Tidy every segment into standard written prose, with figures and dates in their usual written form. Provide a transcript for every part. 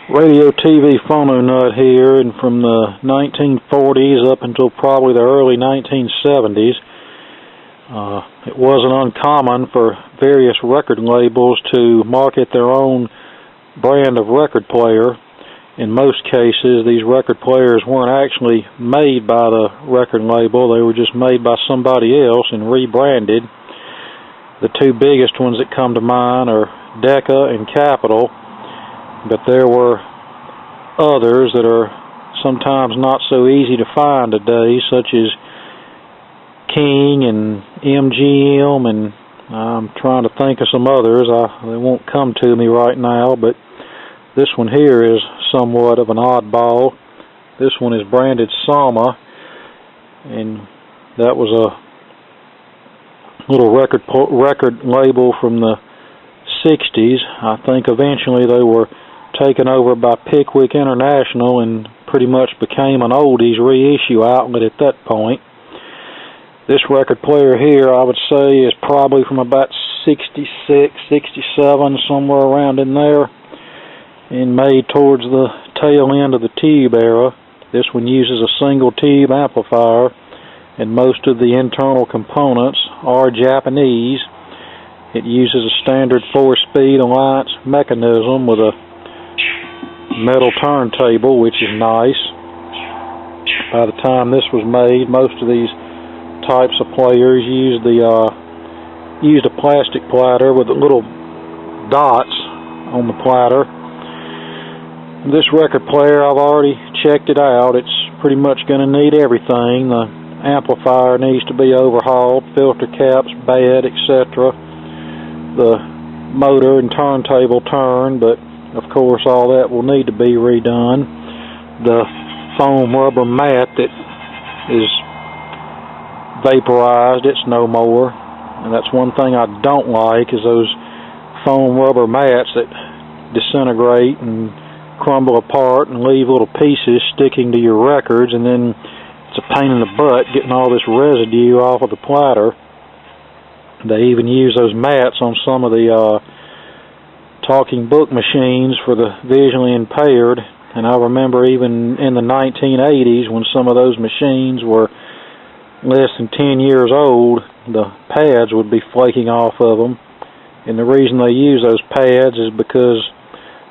radio TV phono nut here, and from the 1940s up until probably the early 1970s, it wasn't uncommon for various record labels to market their own brand of record player. In most cases, these record players weren't actually made by the record label, they were just made by somebody else and rebranded. The two biggest ones that come to mind are Decca and Capitol, but there were others that are sometimes not so easy to find today, such as King and MGM, and I'm trying to think of some others. They won't come to me right now, but this one here is somewhat of an oddball. This one is branded Soma, and that was a little record label from the 60's. I think eventually they were taken over by Pickwick International and pretty much became an oldies reissue outlet at that point. This record player here, I would say, is probably from about 66, 67, somewhere around in there, and made towards the tail end of the tube era. This one uses a single tube amplifier, and most of the internal components are Japanese. It uses a standard 4-speed Alliance mechanism with a metal turntable, which is nice. By the time this was made, most of these types of players used a plastic platter with the little dots on the platter. This record player, I've already checked it out. It's pretty much going to need everything. The amplifier needs to be overhauled, filter caps, bed, etc. The motor and turntable turn, but of course all that will need to be redone. The foam rubber mat that is vaporized, it's no more. And that's one thing I don't like, is those foam rubber mats that disintegrate and crumble apart and leave little pieces sticking to your records, and then it's a pain in the butt getting all this residue off of the platter. They even use those mats on some of the talking book machines for the visually impaired, and I remember even in the 1980s when some of those machines were less than 10 years old, the pads would be flaking off of them, and the reason they use those pads is because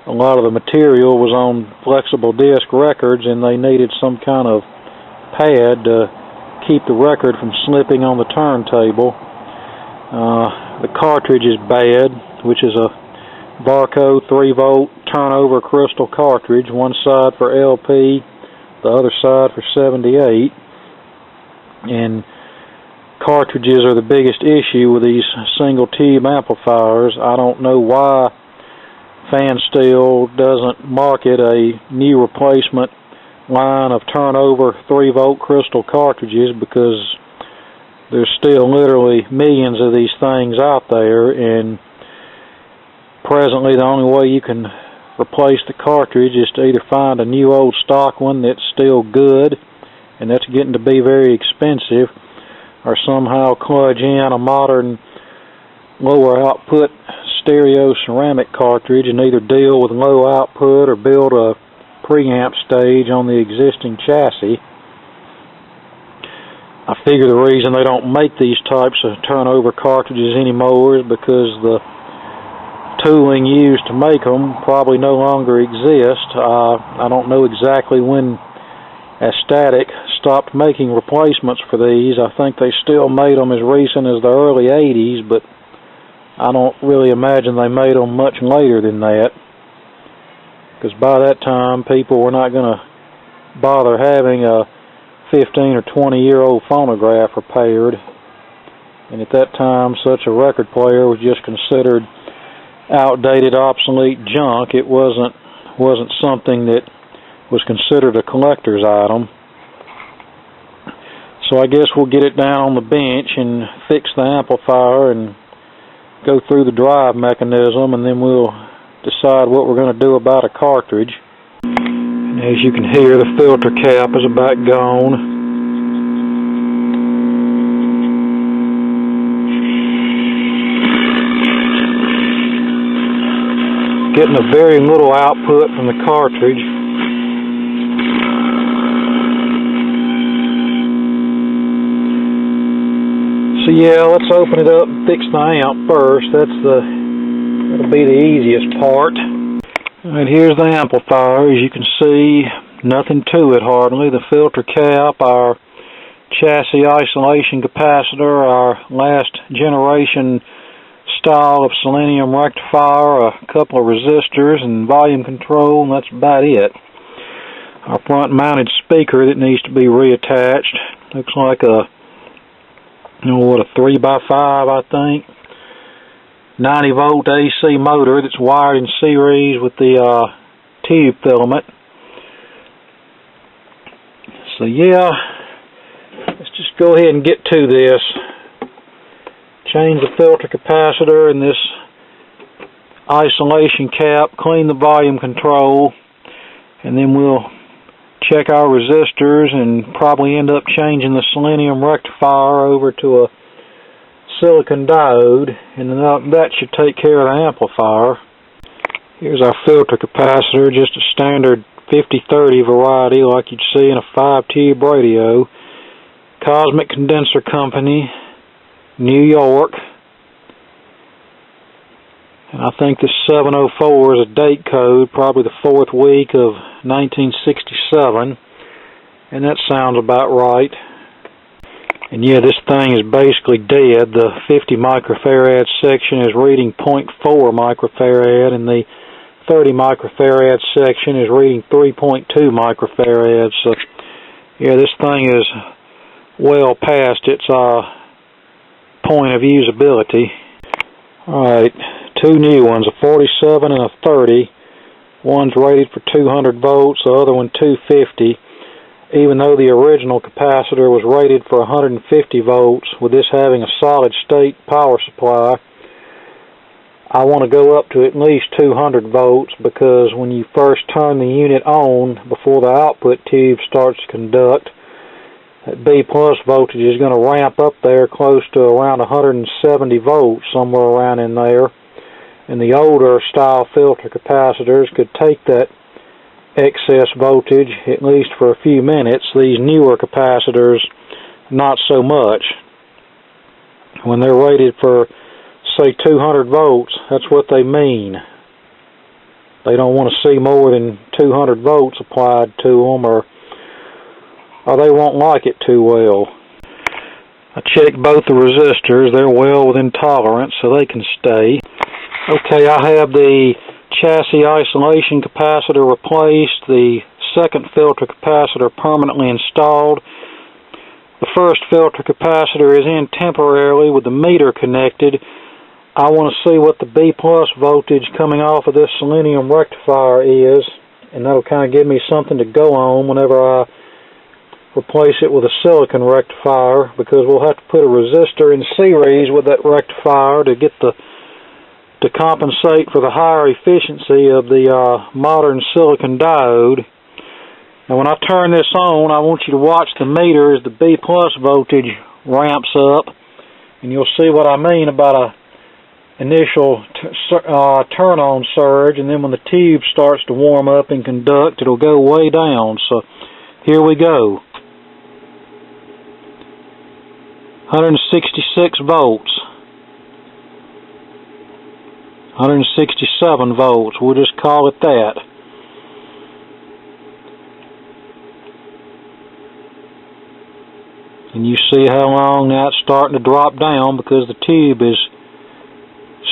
a lot of the material was on flexible disc records, and they needed some kind of pad to keep the record from slipping on the turntable. The cartridge is bad, which is a Varco 3-volt turnover crystal cartridge, one side for LP, the other side for 78. And cartridges are the biggest issue with these single tube amplifiers. I don't know why Fansteel doesn't market a new replacement line of turnover 3-volt crystal cartridges, because there's still literally millions of these things out there, and presently the only way you can replace the cartridge is to either find a new old stock one that's still good, and that's getting to be very expensive, or somehow cludge in a modern lower output stereo ceramic cartridge and either deal with low output or build a preamp stage on the existing chassis. I figure the reason they don't make these types of turnover cartridges anymore is because the tooling used to make them probably no longer exists. I don't know exactly when Astatic stopped making replacements for these. I think they still made them as recent as the early 80s, but I don't really imagine they made them much later than that, because by that time people were not going to bother having a 15 or 20-year-old phonograph repaired, and at that time such a record player was just considered outdated, obsolete junk. It wasn't something that was considered a collector's item. So I guess we'll get it down on the bench and fix the amplifier and go through the drive mechanism, and then we'll decide what we're going to do about a cartridge. As you can hear, the filter cap is about gone. getting a very little output from the cartridge. So yeah, let's open it up and fix the amp first. That'll be the easiest part. Alright, here's the amplifier. As you can see, nothing to it hardly. The filter cap, our chassis isolation capacitor, our last generation style of selenium rectifier, a couple of resistors and volume control, and that's about it. Our front mounted speaker that needs to be reattached. Looks like a 3x5, I think. 90 volt AC motor that's wired in series with the tube filament. So yeah, let's just go ahead and get to this. Change the filter capacitor and this isolation cap, clean the volume control, and then we'll check our resistors and probably end up changing the selenium rectifier over to a silicon diode, and then that should take care of the amplifier. Here's our filter capacitor, just a standard 50-30 variety like you'd see in a 5-tube radio. Cosmic Condenser Company, New York. And I think this 704 is a date code, probably the 4th week of 1967. And that sounds about right. And yeah, this thing is basically dead. The 50 microfarad section is reading 0.4 microfarad, and the 30 microfarad section is reading 3.2 microfarad. So yeah, this thing is well past its point of usability. Alright, two new ones, a 47 and a 30. One's rated for 200 volts, the other one 250. Even though the original capacitor was rated for 150 volts, with this having a solid state power supply, I want to go up to at least 200 volts, because when you first turn the unit on, before the output tube starts to conduct, that B plus voltage is going to ramp up there close to around 170 volts, somewhere around in there. And the older style filter capacitors could take that excess voltage at least for a few minutes. These newer capacitors, not so much. When they're rated for, say, 200 volts, that's what they mean. They don't want to see more than 200 volts applied to them, or they won't like it too well. I checked both the resistors. They're well within tolerance, so they can stay. Okay, I have the chassis isolation capacitor replaced, the second filter capacitor permanently installed. The first filter capacitor is in temporarily with the meter connected. I want to see what the B plus voltage coming off of this selenium rectifier is, and that'll kind of give me something to go on whenever I replace it with a silicon rectifier, because we'll have to put a resistor in series with that rectifier to compensate for the higher efficiency of the modern silicon diode. Now when I turn this on, I want you to watch the meter as the B plus voltage ramps up, and you'll see what I mean about a initial turn on surge, and then when the tube starts to warm up and conduct, it'll go way down. So here we go. 166 volts. 167 volts. We'll just call it that. And you see how long that's starting to drop down, because the tube is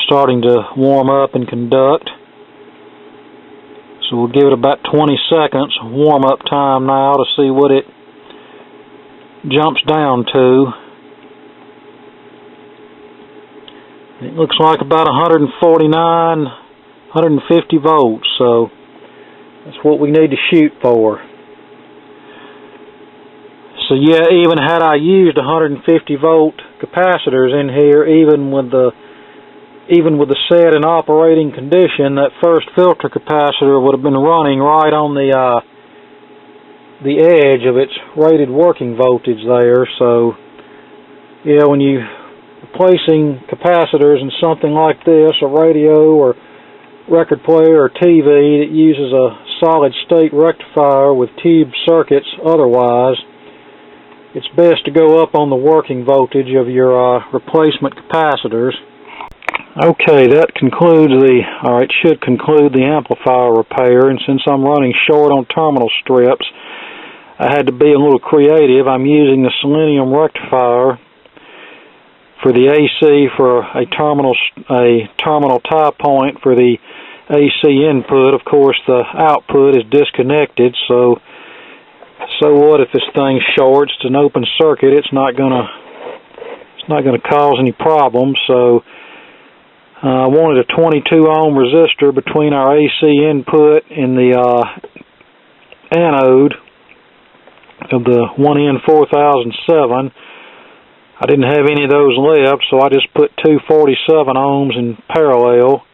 starting to warm up and conduct. So we'll give it about 20 seconds warm up time now to see what it jumps down to. It looks like about 149, 150 volts, so that's what we need to shoot for. So yeah, even had I used 150 volt capacitors in here, even with the set in operating condition, that first filter capacitor would have been running right on the edge of its rated working voltage there. So yeah, when you replacing capacitors in something like this, a radio or record player or TV that uses a solid state rectifier with tube circuits otherwise, it's best to go up on the working voltage of your replacement capacitors. Okay, that concludes it should conclude the amplifier repair, and since I'm running short on terminal strips, I had to be a little creative. I'm using the selenium rectifier for the AC for a terminal tie point for the AC input. Of course, the output is disconnected, so what if this thing shorts? It's an open circuit. It's not gonna cause any problems. So I wanted a 22 ohm resistor between our AC input and the anode of the 1N4007. I didn't have any of those left, so I just put two 47 ohms in parallel.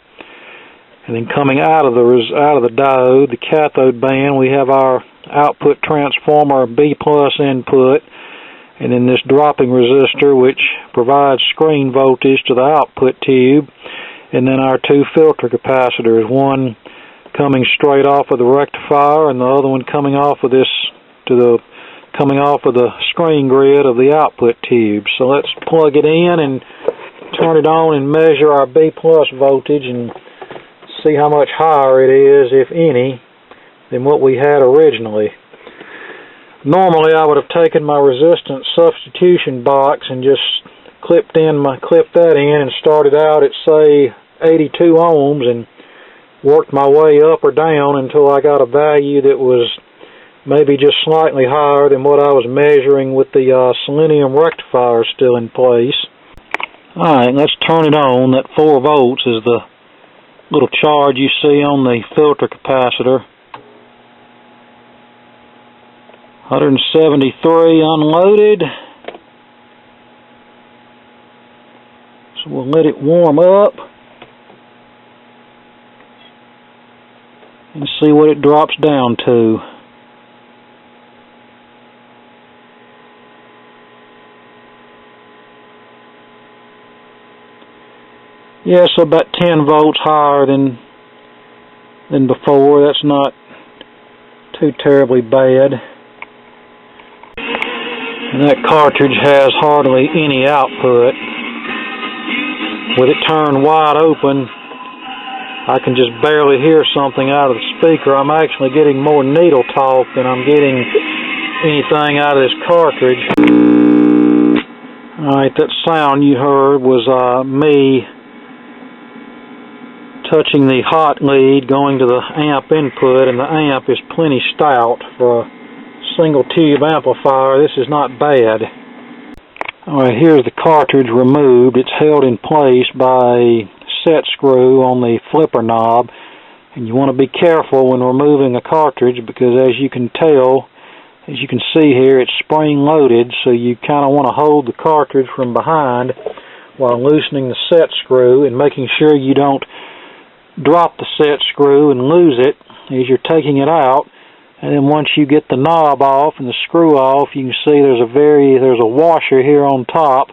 And then coming out of the diode, the cathode band, we have our output transformer B+ input, and then this dropping resistor which provides screen voltage to the output tube, and then our two filter capacitors, one coming straight off of the rectifier and the other one coming off of the screen grid of the output tube. So let's plug it in and turn it on and measure our B+ voltage and see how much higher it is, if any, than what we had originally. Normally I would have taken my resistance substitution box and just clipped that in and started out at, say, 82 ohms and worked my way up or down until I got a value that was maybe just slightly higher than what I was measuring with the selenium rectifier still in place. Alright, let's turn it on. That 4 volts is the little charge you see on the filter capacitor. 173 unloaded. So we'll let it warm up and see what it drops down to. Yeah, so about 10 volts higher than before. That's not too terribly bad. And that cartridge has hardly any output. With it turned wide open, I can just barely hear something out of the speaker. I'm actually getting more needle talk than I'm getting anything out of this cartridge. Alright, that sound you heard was me touching the hot lead going to the amp input, and the amp is plenty stout for a single tube amplifier. This is not bad. Alright, here's the cartridge removed. It's held in place by a set screw on the flipper knob, and you want to be careful when removing a cartridge because as you can see here, it's spring loaded, so you kind of want to hold the cartridge from behind while loosening the set screw and making sure you don't drop the set screw and lose it as you're taking it out. And then once you get the knob off and the screw off, you can see there's a washer here on top,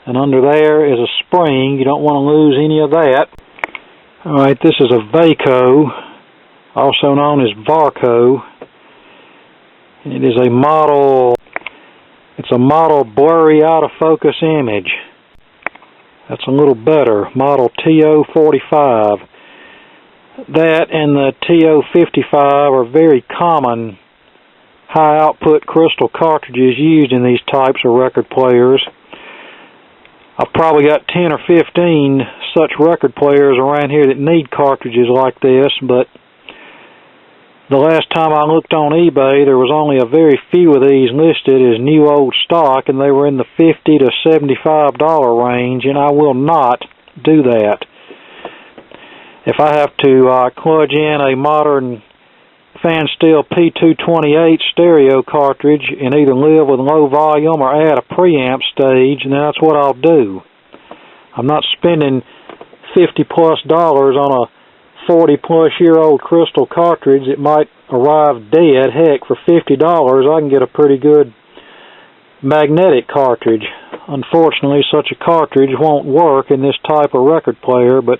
and under there is a spring. You don't want to lose any of that. Alright, this is a Vaco, also known as Varco. It is a model blurry out of focus image. That's a little better. Model TO45. That and the TO55 are very common high output crystal cartridges used in these types of record players. I've probably got 10 or 15 such record players around here that need cartridges like this, but the last time I looked on eBay, there was only a very few of these listed as new old stock, and they were in the $50 to $75 range, and I will not do that. If I have to kludge in a modern fan steel P228 stereo cartridge and either live with low volume or add a preamp stage, then that's what I'll do. I'm not spending $50+ on a 40+ year old crystal cartridge that might arrive dead. Heck, for $50 I can get a pretty good magnetic cartridge. Unfortunately, such a cartridge won't work in this type of record player, but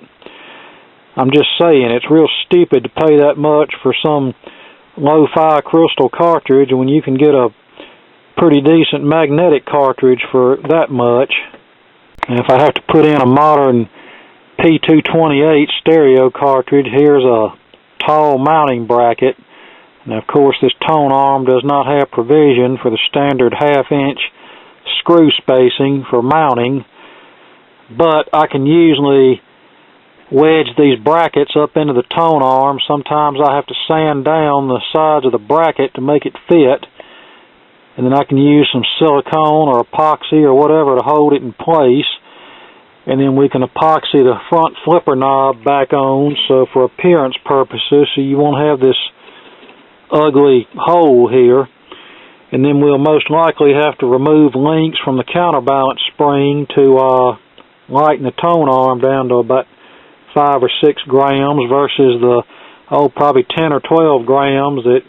I'm just saying, it's real stupid to pay that much for some lo-fi crystal cartridge when you can get a pretty decent magnetic cartridge for that much. And if I have to put in a modern P228 stereo cartridge, here's a tall mounting bracket. Now, of course, this tone arm does not have provision for the standard half-inch screw spacing for mounting, but I can usually wedge these brackets up into the tone arm. Sometimes I have to sand down the sides of the bracket to make it fit, and then I can use some silicone or epoxy or whatever to hold it in place, and then we can epoxy the front flipper knob back on, so for appearance purposes, so you won't have this ugly hole here. And then we'll most likely have to remove links from the counterbalance spring to lighten the tone arm down to about 5 or 6 grams versus the probably 10 or 12 grams that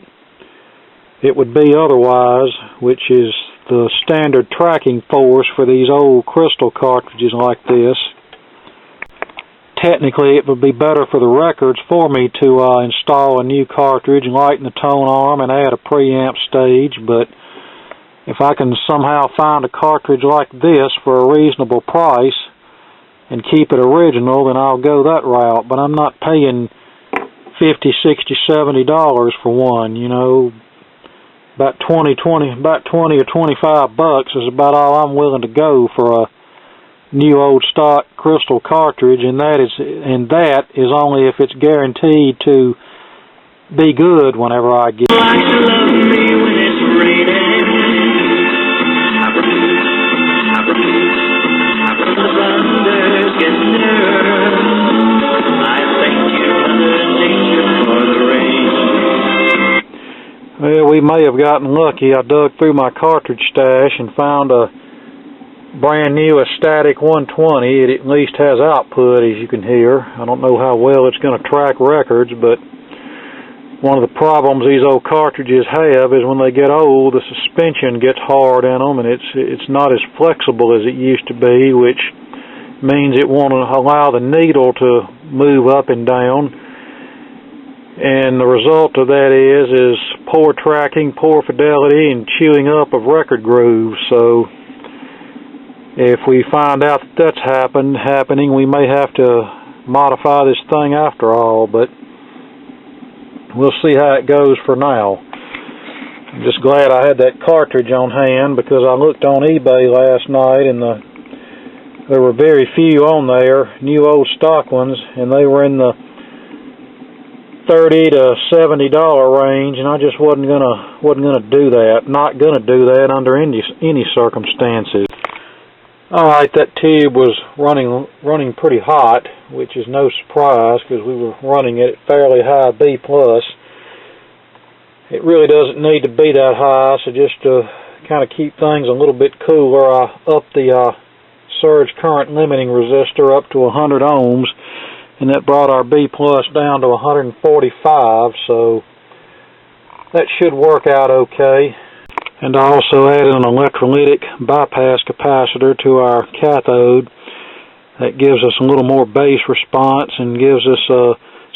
it would be otherwise, which is the standard tracking force for these old crystal cartridges like this. Technically, it would be better for the records for me to install a new cartridge, lighten the tone arm, and add a preamp stage, but if I can somehow find a cartridge like this for a reasonable price and keep it original, then I'll go that route. But I'm not paying $50, $60, $70 for one, you know. About 20 or 25 bucks is about all I'm willing to go for a new old stock crystal cartridge, and that is only if it's guaranteed to be good whenever I get it. Well, we may have gotten lucky. I dug through my cartridge stash and found a brand new static 120. It at least has output, as you can hear. I don't know how well it's going to track records, but one of the problems these old cartridges have is when they get old, the suspension gets hard in them, and it's not as flexible as it used to be, which means it won't allow the needle to move up and down. And the result of that is poor tracking, poor fidelity, and chewing up of record grooves. So if we find out that that's happening, we may have to modify this thing after all, but we'll see how it goes for now. I'm just glad I had that cartridge on hand, because I looked on eBay last night and there were very few on there, new old stock ones, and they were in the $30 to $70 range, and I just wasn't gonna do that. Not gonna do that under any circumstances. All right, that tube was running pretty hot, which is no surprise because we were running it at fairly high B+. It really doesn't need to be that high, so just to kind of keep things a little bit cooler, I upped the surge current limiting resistor up to 100 ohms. And that brought our B+ down to 145, so that should work out okay. And I also added an electrolytic bypass capacitor to our cathode. That gives us a little more bass response and gives us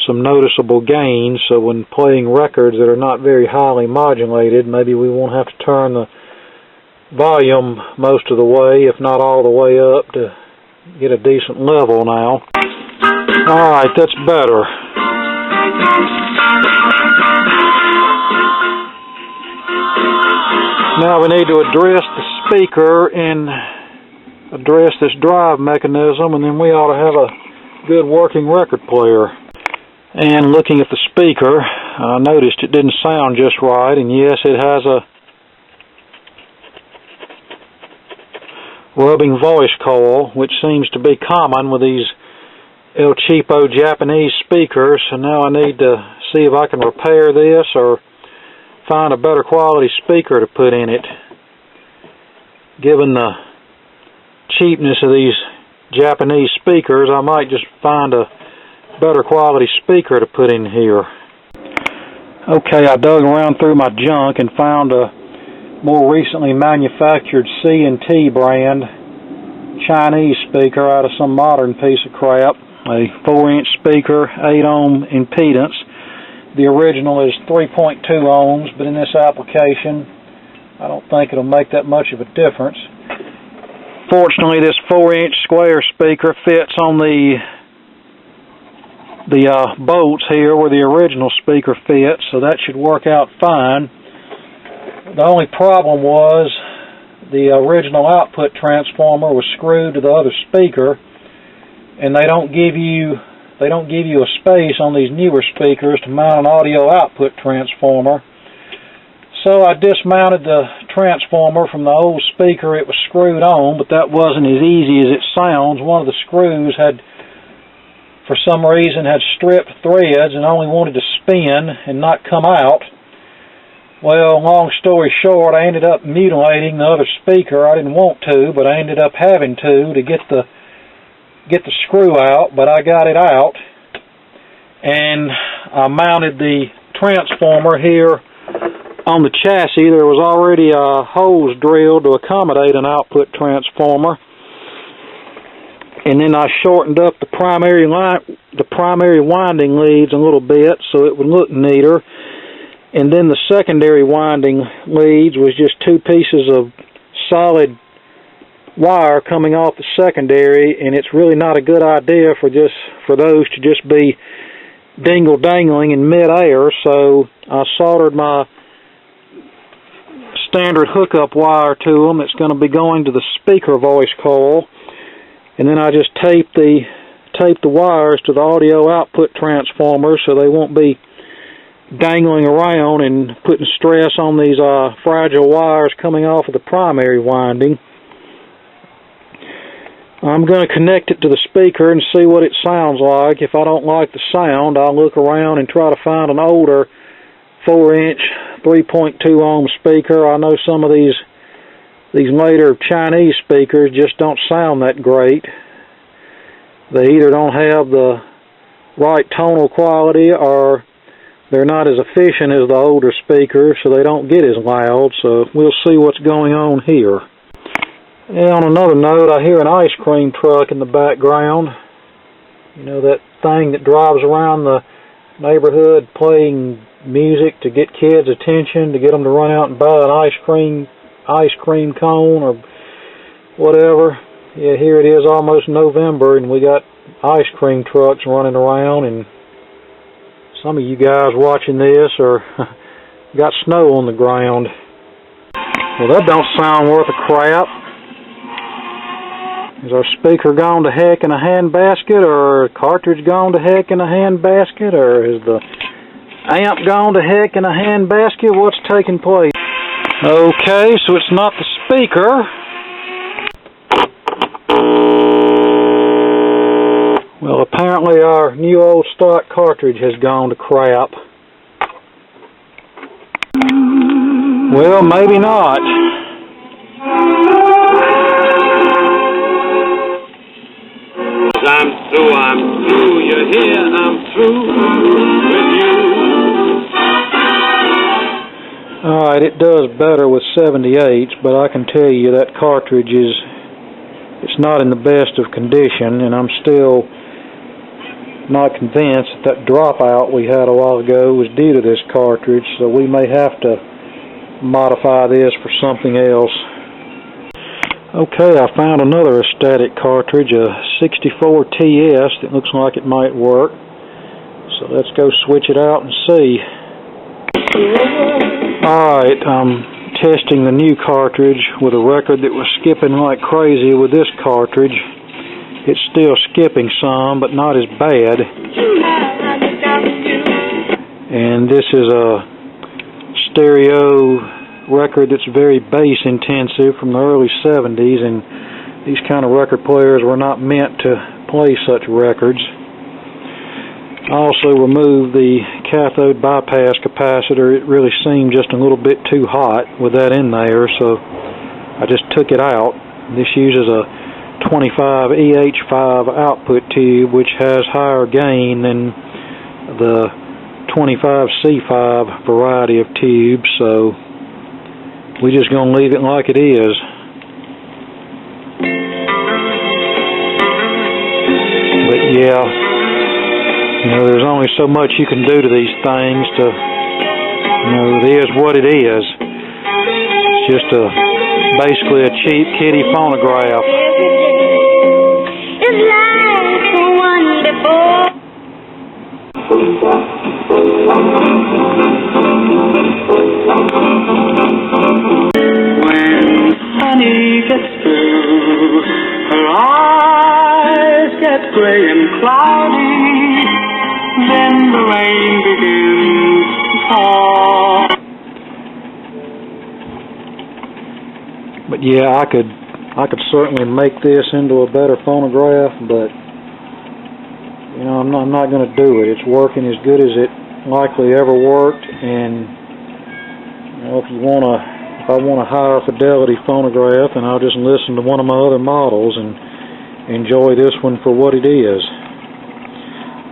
some noticeable gains, so when playing records that are not very highly modulated, maybe we won't have to turn the volume most of the way, if not all the way up, to get a decent level now. Alright, that's better. Now we need to address the speaker and address this drive mechanism, and then we ought to have a good working record player. And looking at the speaker, I noticed it didn't sound just right, and yes, it has a rubbing voice coil, which seems to be common with these El Cheapo Japanese speakers. So now I need to see if I can repair this or find a better quality speaker to put in it. Given the cheapness of these Japanese speakers, I might just find a better quality speaker to put in here. Okay, I dug around through my junk and found a more recently manufactured C&T brand Chinese speaker out of some modern piece of crap. a 4-inch speaker, 8 ohm impedance. The original is 3.2 ohms, but in this application I don't think it'll make that much of a difference. Fortunately, this 4-inch square speaker fits on the bolts here where the original speaker fits, so that should work out fine. The only problem was the original output transformer was screwed to the other speaker, and they don't give you a space on these newer speakers to mount an audio output transformer. So I dismounted the transformer from the old speaker it was screwed on, but that wasn't as easy as it sounds. One of the screws for some reason had stripped threads and only wanted to spin and not come out. Well, long story short, I ended up mutilating the other speaker. I didn't want to, but I ended up having to get the screw out, but I got it out, and I mounted the transformer here on the chassis. There was already holes drilled to accommodate an output transformer, and then I shortened up the primary winding leads a little bit so it would look neater, and then the secondary winding leads was just 2 pieces of solid wire coming off the secondary, and it's really not a good idea for those to just be dangling in mid-air, so I soldered my standard hookup wire to them. It's going to be going to the speaker voice coil, and then I just taped the wires to the audio output transformer so they won't be dangling around and putting stress on these fragile wires coming off of the primary winding. I'm going to connect it to the speaker and see what it sounds like. If I don't like the sound, I'll look around and try to find an older 4-inch 3.2 ohm speaker. I know some of these later Chinese speakers just don't sound that great. They either don't have the right tonal quality, or they're not as efficient as the older speakers, so they don't get as loud. So we'll see what's going on here. And on another note, I hear an ice cream truck in the background. You know, that thing that drives around the neighborhood playing music to get kids' attention, to get them to run out and buy an ice cream cone or whatever. Yeah, here it is, almost November, and we got ice cream trucks running around, and some of you guys watching this are got snow on the ground. Well, that don't sound worth a crap. Is our speaker gone to heck in a handbasket, or a cartridge gone to heck in a handbasket, or is the amp gone to heck in a handbasket? What's taking place? Okay, so it's not the speaker. Well, apparently our new old stock cartridge has gone to crap. Well, maybe not. I'm through, you're here, I'm through with you. Alright, it does better with 78s, but I can tell you that cartridge it's not in the best of condition, and I'm still not convinced that dropout we had a while ago was due to this cartridge, so we may have to modify this for something else. Okay, I found another static cartridge, a 64 TS, that looks like it might work. So let's go switch it out and see. Alright, I'm testing the new cartridge with a record that was skipping like crazy with this cartridge. It's still skipping some, but not as bad. And this is a stereo record that's very bass intensive from the early 70s, and these kind of record players were not meant to play such records. I also removed the cathode bypass capacitor. It really seemed just a little bit too hot with that in there, so I just took it out. This uses a 25 EH5 output tube, which has higher gain than the 25 C5 variety of tubes, so we're just going to leave it like it is. But yeah, you know, there's only so much you can do to these things to, you know, it is what it is. It's just basically a cheap kiddie phonograph. It's like so wonderful. When honey gets through, her eyes get gray and cloudy, then the rain begins to fall. But yeah, I could certainly make this into a better phonograph, but you know, I'm not going to do it. It's working as good as it likely ever worked, and you know, if I want a higher fidelity phonograph, then I'll just listen to one of my other models and enjoy this one for what it is.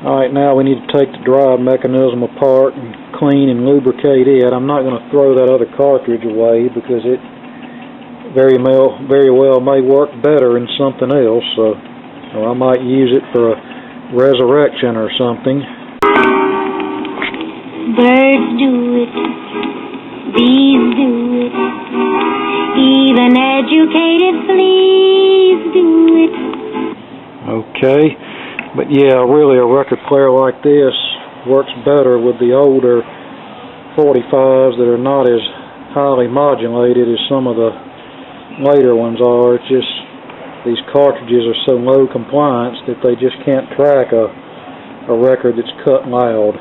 Alright, now we need to take the drive mechanism apart and clean and lubricate it. I'm not going to throw that other cartridge away because it very well may work better in something else, so I might use it for a resurrection or something. Birds do it, bees do it, even educated fleas do it. Okay, but yeah, really a record player like this works better with the older 45s that are not as highly modulated as some of the later ones are. It's just these cartridges are so low compliance that they just can't track a record that's cut loud.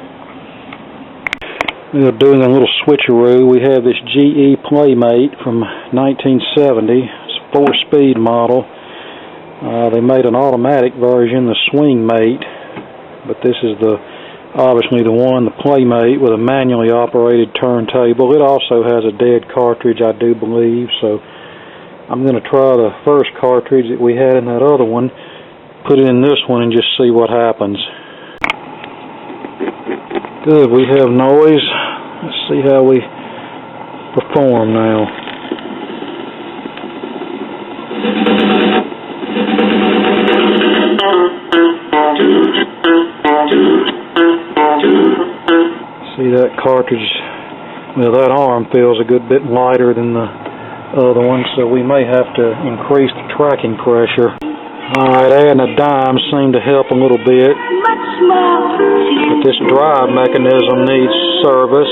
We're doing a little switcheroo. We have this GE Playmate from 1970. It's a 4-speed model. They made an automatic version, the Swing Mate, but this is obviously the one, the Playmate, with a manually operated turntable. It also has a dead cartridge, I do believe, so I'm going to try the first cartridge that we had in that other one, put it in this one, and just see what happens. Good, we have noise. Let's see how we perform now. See that cartridge, well, that arm feels a good bit lighter than the other one, so we may have to increase the tracking pressure. Alright, adding a dime seemed to help a little bit, but this drive mechanism needs service.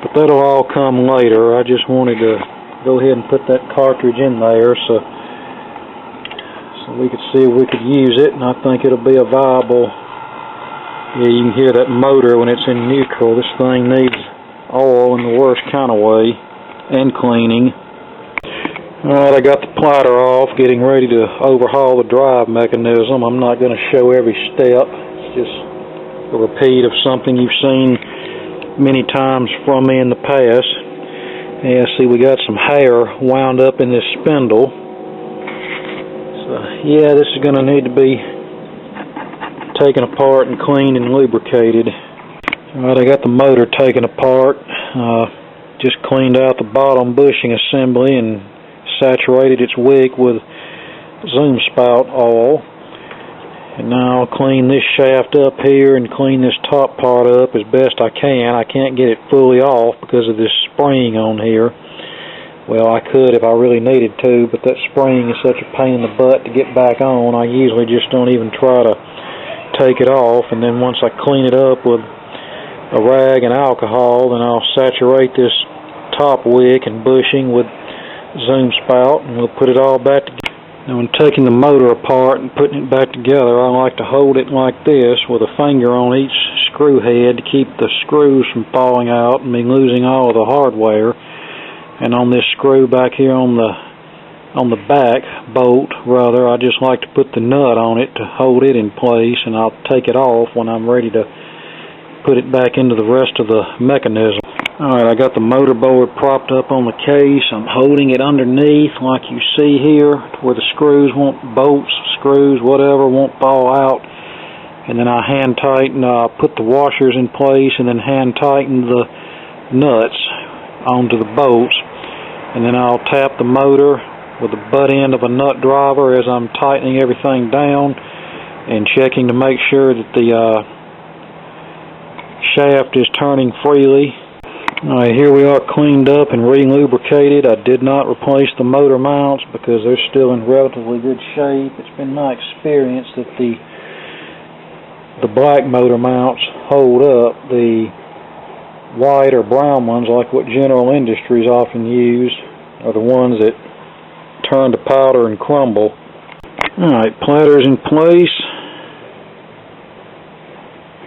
But that'll all come later. I just wanted to go ahead and put that cartridge in there so we could see if we could use it, and I think it'll be a viable. Yeah, you can hear that motor when it's in neutral. This thing needs oil in the worst kind of way, and cleaning. Alright, I got the plighter off, getting ready to overhaul the drive mechanism. I'm not going to show every step. It's just a repeat of something you've seen many times from me in the past. Yeah, see, we got some hair wound up in this spindle. So, yeah, this is going to need to be taken apart and cleaned and lubricated. Alright, I got the motor taken apart. Just cleaned out the bottom bushing assembly and saturated its wick with zoom spout oil. And now I'll clean this shaft up here and clean this top part up as best I can. I can't get it fully off because of this spring on here. Well, I could if I really needed to, but that spring is such a pain in the butt to get back on. I usually just don't even try to take it off, and then once I clean it up with a rag and alcohol, then I'll saturate this top wick and bushing with zoom spout, and we'll put it all back together. Now, when taking the motor apart and putting it back together, I like to hold it like this with a finger on each screw head to keep the screws from falling out and me losing all of the hardware. And on this screw back here on the back bolt, rather, I just like to put the nut on it to hold it in place, and I'll take it off when I'm ready to put it back into the rest of the mechanism. Alright, I got the motor board propped up on the case. I'm holding it underneath like you see here, where the screws bolts, screws, whatever, won't fall out. And then I hand tighten, put the washers in place, and then hand tighten the nuts onto the bolts. and then I'll tap the motor with the butt end of a nut driver as I'm tightening everything down and checking to make sure that the shaft is turning freely. Alright, here we are cleaned up and re-lubricated. I did not replace the motor mounts because they're still in relatively good shape. It's been my experience that the black motor mounts hold up. The white or brown ones, like what General Industries often use, are the ones that turn to powder and crumble. Alright, platter's in place.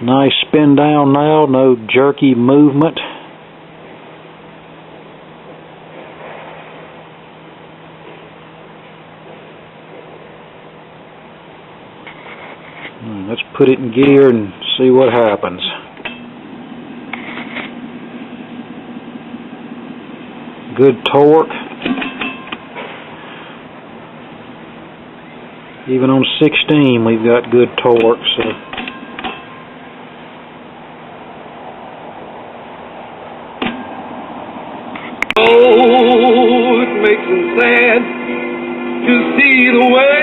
Nice spin down now, no jerky movement. Let's put it in gear and see what happens. Good torque. Even on 16 we've got good torque. So oh, it makes me sad to see the way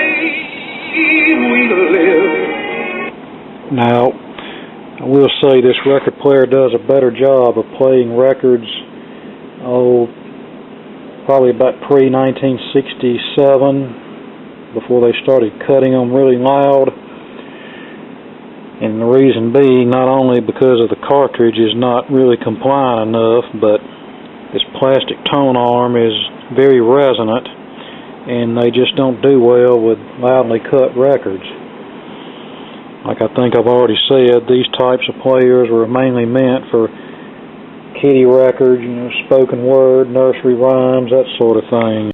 we live. now, I will say this record player does a better job of playing records, probably about pre-1967, before they started cutting them really loud. And the reason being, not only because of the cartridge is not really compliant enough, but this plastic tone arm is very resonant, and they just don't do well with loudly cut records. Like I think I've already said, these types of players were mainly meant for kiddie records, spoken word, nursery rhymes, that sort of thing.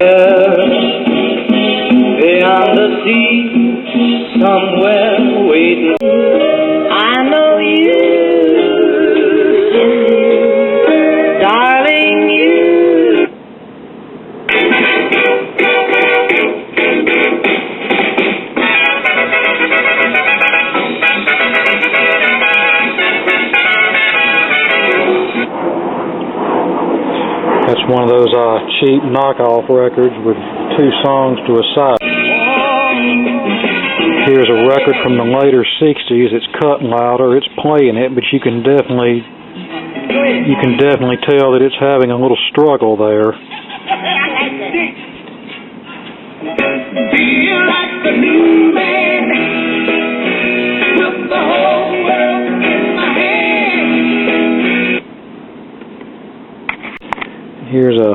Beyond the sea, somewhere waiting, I know you, darling, you. That's one of those cheap knockoff records with 2 songs to a side. Here's a record from the later 60s. It's cutting louder, it's playing it, but you can definitely tell that it's having a little struggle there. Here's a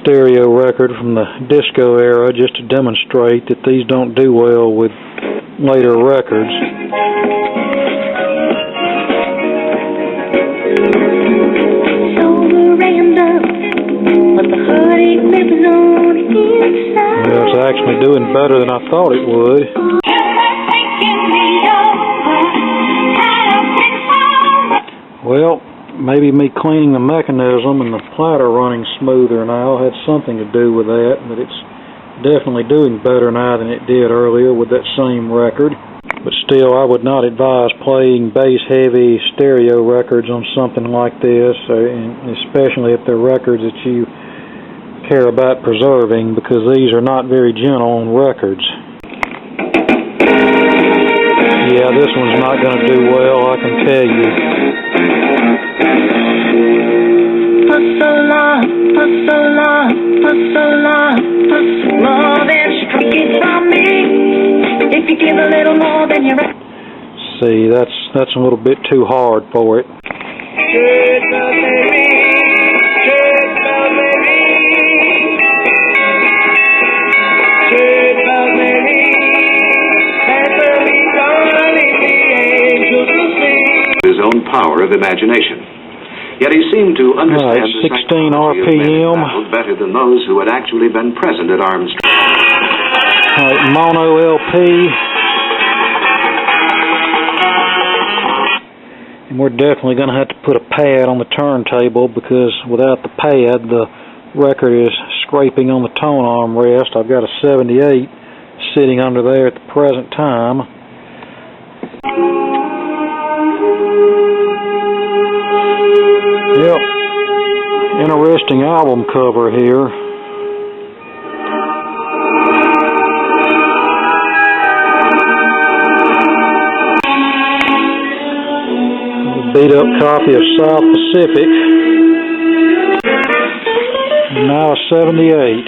stereo record from the disco era, just to demonstrate that these don't do well with later records. Well, it's actually doing better than I thought it would. Well, maybe me cleaning the mechanism and the platter running smoother now had something to do with that, but it's definitely doing better now than it did earlier with that same record. But still, I would not advise playing bass-heavy stereo records on something like this, and especially if they're records that you care about preserving, because these are not very gentle on records. Yeah, this one's not going to do well, I can tell you. For so long, more than striking from me. If you give a little more than you're... See, that's a little bit too hard for it. His own power of imagination. Yet he seemed to understand the 16 RPM better than those who had actually been present at arms. Mono LP. And we're definitely going to have to put a pad on the turntable, because without the pad the record is scraping on the tone arm rest. I've got a 78 sitting under there at the present time. Yep, interesting album cover here. beat-up copy of South Pacific. And now a 78.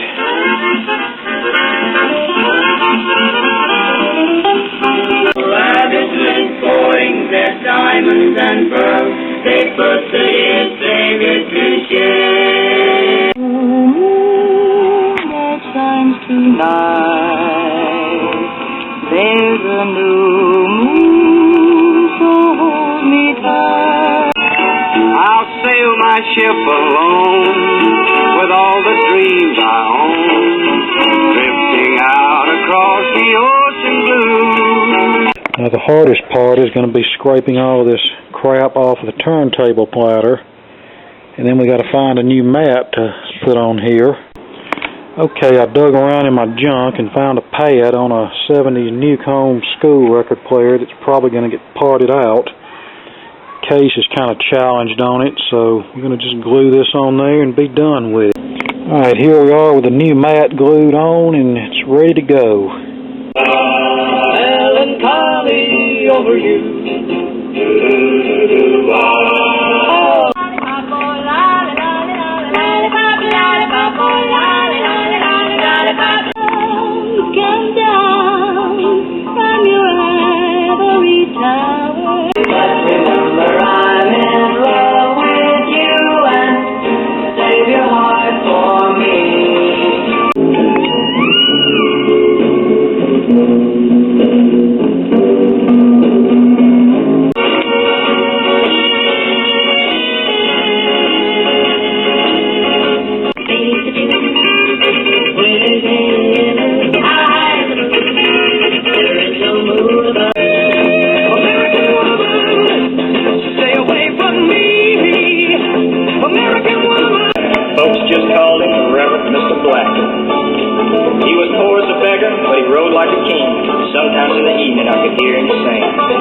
Rabbits went courting their diamonds and pearls. They put the favorite to shame. Moon that shines tonight. There's a new moon, so hold me tight. I'll sail my ship alone with all the dreams I own, drifting out across the ocean blue. Now the hardest part is going to be scraping all of this crap off of the turntable platter, and then we got to find a new mat to put on here. Okay, I dug around in my junk and found a pad on a 70s Newcomb school record player that's probably going to get parted out. Case is kind of challenged on it, so we're going to just glue this on there and be done with it. Alright, here we are with the new mat glued on, and it's ready to go. Melancholy over you. Come down from your ivory tower. Remember, I'm in love with you, and save your heart for me. Folks just called him the Reverend Mr. Black. He was poor as a beggar, but he rode like a king. Sometimes in the evening I could hear him sing.